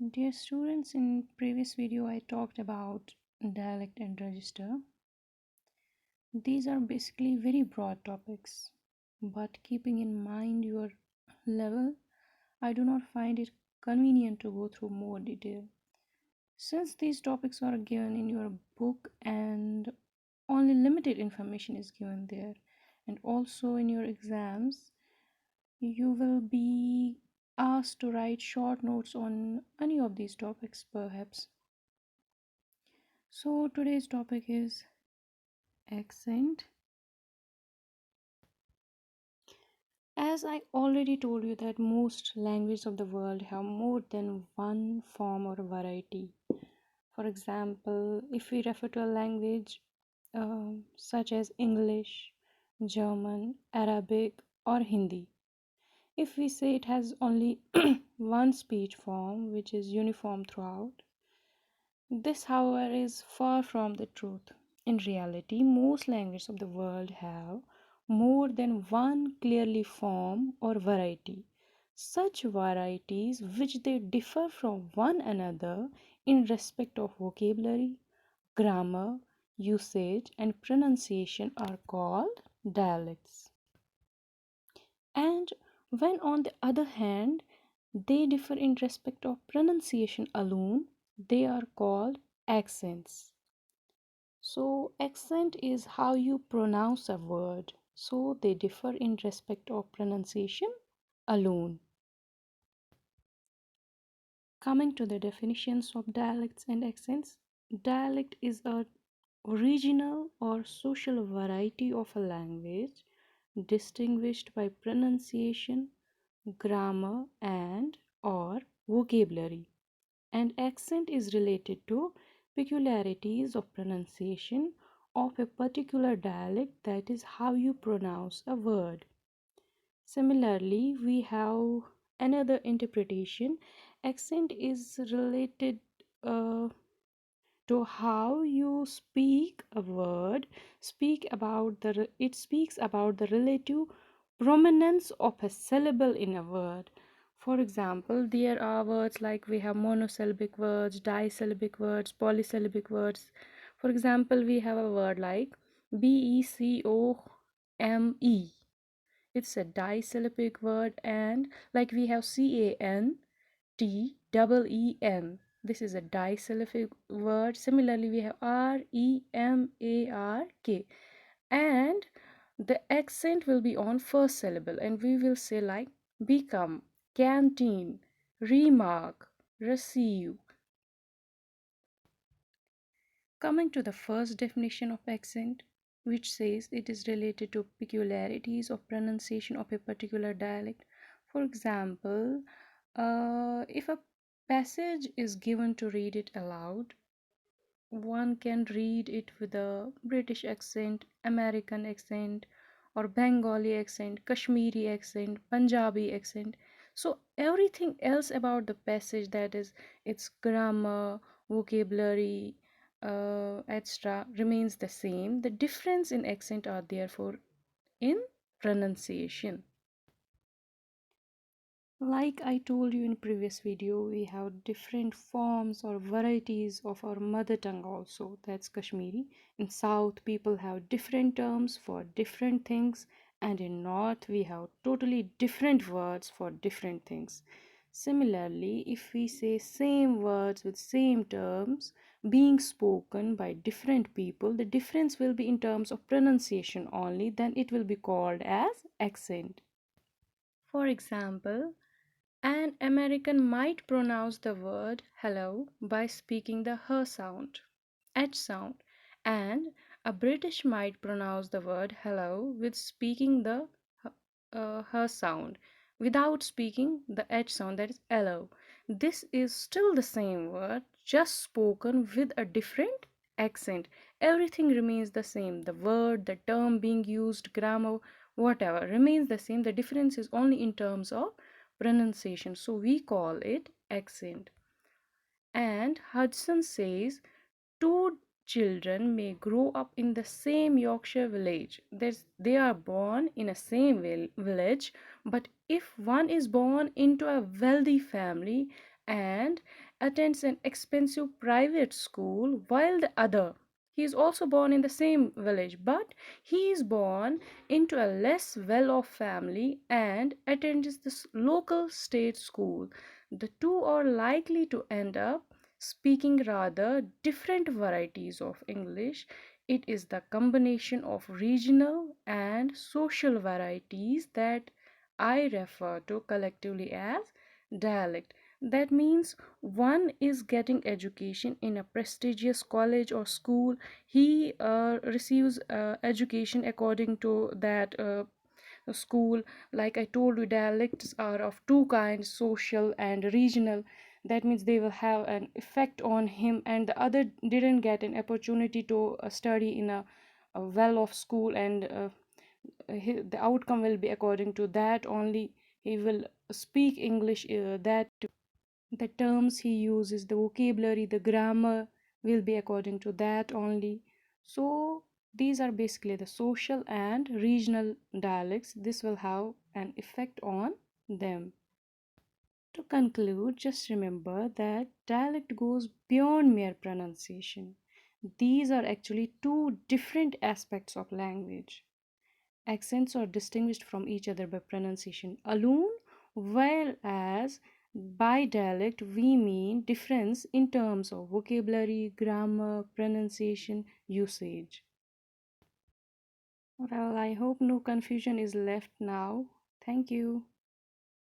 Dear students, in previous video I talked about dialect and register. These are basically very broad topics, but keeping in mind your level, I do not find it convenient to go through more detail. Since these topics are given in your book and only limited information is given there, and also in your exams, you will be asked to write short notes on any of these topics perhaps. So today's topic is accent. As I already told you that most languages of the world have more than one form or variety. For example, if we refer to a language such as English, German, Arabic, or Hindi, if we say it has only one speech form which is uniform throughout, this, however, is far from the truth. In reality, most languages of the world have more than one clearly form or variety. Such varieties, which they differ from one another in respect of vocabulary, grammar, usage, and pronunciation, are called dialects. And when, on the other hand, they differ in respect of pronunciation alone, they are called accents. So, accent is how you pronounce a word. So, they differ in respect of pronunciation alone. Coming to the definitions of dialects and accents, dialect is a regional or social variety of a language distinguished by pronunciation, grammar, and or vocabulary. And accent is related to peculiarities of pronunciation of a particular dialect, that is how you pronounce a word. Similarly, we have another interpretation. Accent is related to how you speak a word, it speaks about the relative prominence of a syllable in a word. For example, there are words like we have monosyllabic words, disyllabic words, polysyllabic words. For example, we have a word like BECOME. It's a disyllabic word, and like we have CANTEEN. This is a disyllabic word. Similarly, we have REMARK, and the accent will be on first syllable, and we will say like become, canteen, remark, receive. Coming to the first definition of accent, which says it is related to peculiarities of pronunciation of a particular dialect. For example, if a passage is given to read it aloud, one can read it with a British accent, American accent, or Bengali accent, Kashmiri accent, Punjabi accent. So everything else about the passage, that is its grammar, vocabulary, etc., remains the same. The difference in accent are therefore in pronunciation. Like I told you in previous video, we have different forms or varieties of our mother tongue also, that's Kashmiri. In South, people have different terms for different things, and in North, we have totally different words for different things. Similarly, if we say same words with same terms being spoken by different people, the difference will be in terms of pronunciation only, then it will be called as accent. For example, an American might pronounce the word hello by speaking the her sound, H sound, and a British might pronounce the word hello with speaking the her sound without speaking the H sound, that is hello. This is still the same word, just spoken with a different accent. Everything remains the same. The word, the term being used, grammar, whatever remains the same. The difference is only in terms of pronunciation, so we call it accent. And Hudson says two children may grow up in the same Yorkshire village. They are born in a same village, but if one is born into a wealthy family and attends an expensive private school, while the other, he is also born in the same village, but he is born into a less well off family and attends this local state school. The two are likely to end up speaking rather different varieties of English. It is the combination of regional and social varieties that I refer to collectively as dialect. That means one is getting education in a prestigious college or school. He receives education according to that school. Like I told you, dialects are of two kinds, social and regional. That means they will have an effect on him, and the other didn't get an opportunity to study in a well-off school, and the outcome will be according to that only. He will speak English, that the terms he uses, the vocabulary, the grammar will be according to that only. So these are basically the social and regional dialects. This will have an effect on them. To conclude, just remember that dialect goes beyond mere pronunciation. These are actually two different aspects of language. Accents are distinguished from each other by pronunciation alone, whereas by dialect we mean difference in terms of vocabulary, grammar, pronunciation, usage. Well, I hope no confusion is left now. Thank you.